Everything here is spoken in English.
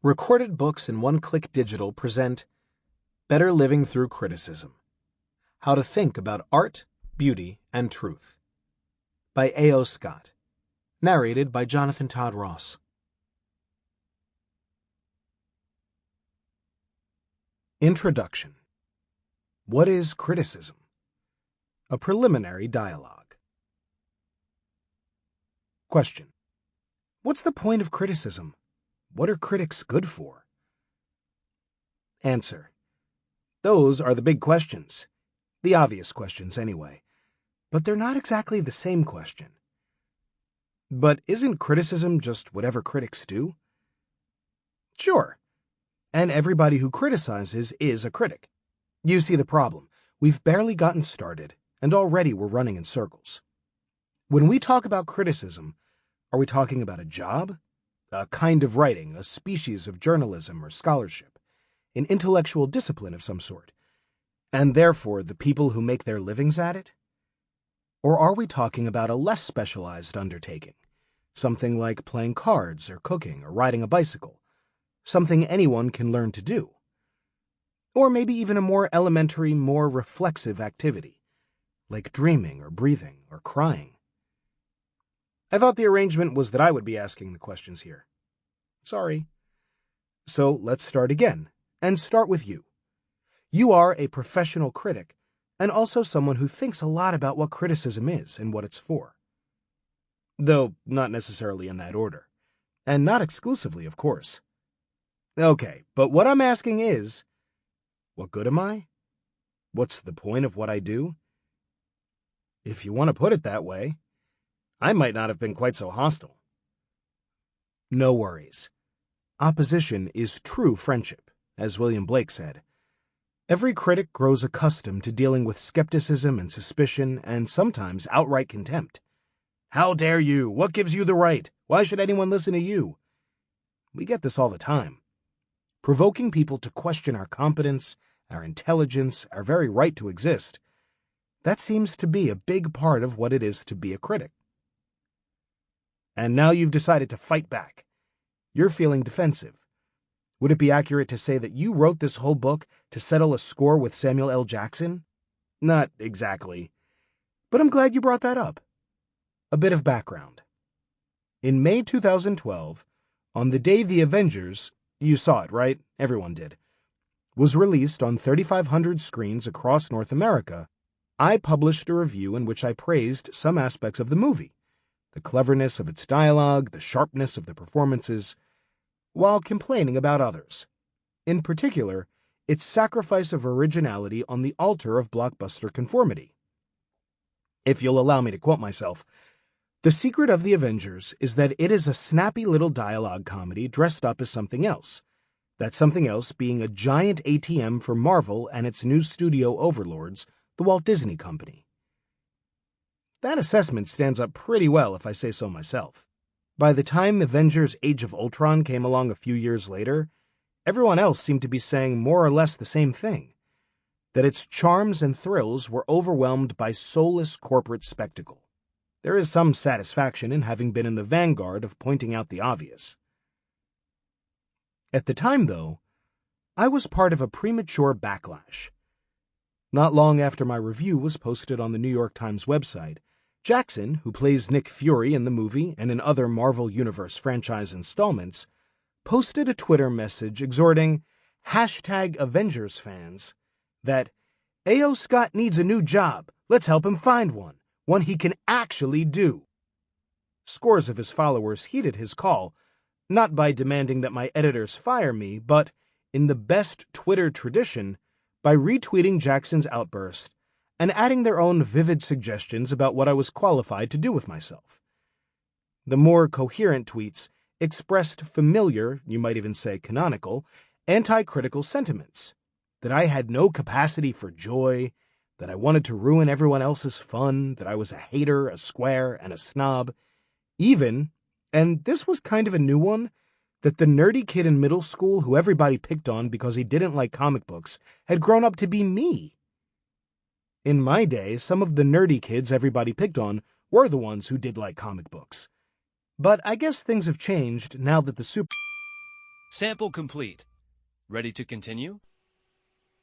Recorded Books and One-Click Digital present Better Living Through Criticism: How to Think About Art, Beauty, and Truth by A.O. Scott. Narrated by Jonathan Todd Ross. Introduction. What is criticism? A preliminary dialogue. Question. What's the point of criticism? What are critics good for? Answer. Those are the big questions. The obvious questions, anyway. But they're not exactly the same question. But isn't criticism just whatever critics do? Sure. And everybody who criticizes is a critic. You see the problem. We've barely gotten started, and already we're running in circles. When we talk about criticism, are we talking about a job? A kind of writing, a species of journalism or scholarship, an intellectual discipline of some sort, and therefore the people who make their livings at it? Or are we talking about a less specialized undertaking, something like playing cards or cooking or riding a bicycle, something anyone can learn to do? Or maybe even a more elementary, more reflexive activity, like dreaming or breathing or crying? I thought the arrangement was that I would be asking the questions here. Sorry. So let's start again, and start with you. You are a professional critic, and also someone who thinks a lot about what criticism is and what it's for. Though not necessarily in that order, and not exclusively, of course. Okay, but what I'm asking is, what good am I? What's the point of what I do? If you want to put it that way, I might not have been quite so hostile. No worries. Opposition is true friendship, as William Blake said. Every critic grows accustomed to dealing with skepticism and suspicion and sometimes outright contempt. How dare you? What gives you the right? Why should anyone listen to you? We get this all the time. Provoking people to question our competence, our intelligence, our very right to exist, that seems to be a big part of what it is to be a critic. And now you've decided to fight back. You're feeling defensive. Would it be accurate to say that you wrote this whole book to settle a score with Samuel L. Jackson? Not exactly. But I'm glad you brought that up. A bit of background. In May 2012, on the day the Avengers, you saw it, right? Everyone did, was released on 3,500 screens across North America, I published a review in which I praised some aspects of the movie. The cleverness of its dialogue, the sharpness of the performances, while complaining about others. In particular, its sacrifice of originality on the altar of blockbuster conformity. If you'll allow me to quote myself, "The secret of the Avengers is that it is a snappy little dialogue comedy dressed up as something else. That something else being a giant ATM for Marvel and its new studio overlords, the Walt Disney Company." That assessment stands up pretty well if I say so myself. By the time Avengers Age of Ultron came along a few years later, everyone else seemed to be saying more or less the same thing, that its charms and thrills were overwhelmed by soulless corporate spectacle. There is some satisfaction in having been in the vanguard of pointing out the obvious. At the time, though, I was part of a premature backlash. Not long after my review was posted on the New York Times website, Jackson, who plays Nick Fury in the movie and in other Marvel Universe franchise installments, posted a Twitter message exhorting #Avengers fans that A.O. Scott needs a new job. Let's help him find one he can actually do. Scores of his followers heeded his call, not by demanding that my editors fire me, but, in the best Twitter tradition, by retweeting Jackson's outburst and adding their own vivid suggestions about what I was qualified to do with myself. The more coherent tweets expressed familiar, you might even say canonical, anti-critical sentiments, that I had no capacity for joy, that I wanted to ruin everyone else's fun, that I was a hater, a square, and a snob, even, and this was kind of a new one, that the nerdy kid in middle school who everybody picked on because he didn't like comic books had grown up to be me. In my day, some of the nerdy kids everybody picked on were the ones who did like comic books. But I guess things have changed now that the Sample complete. Ready to continue?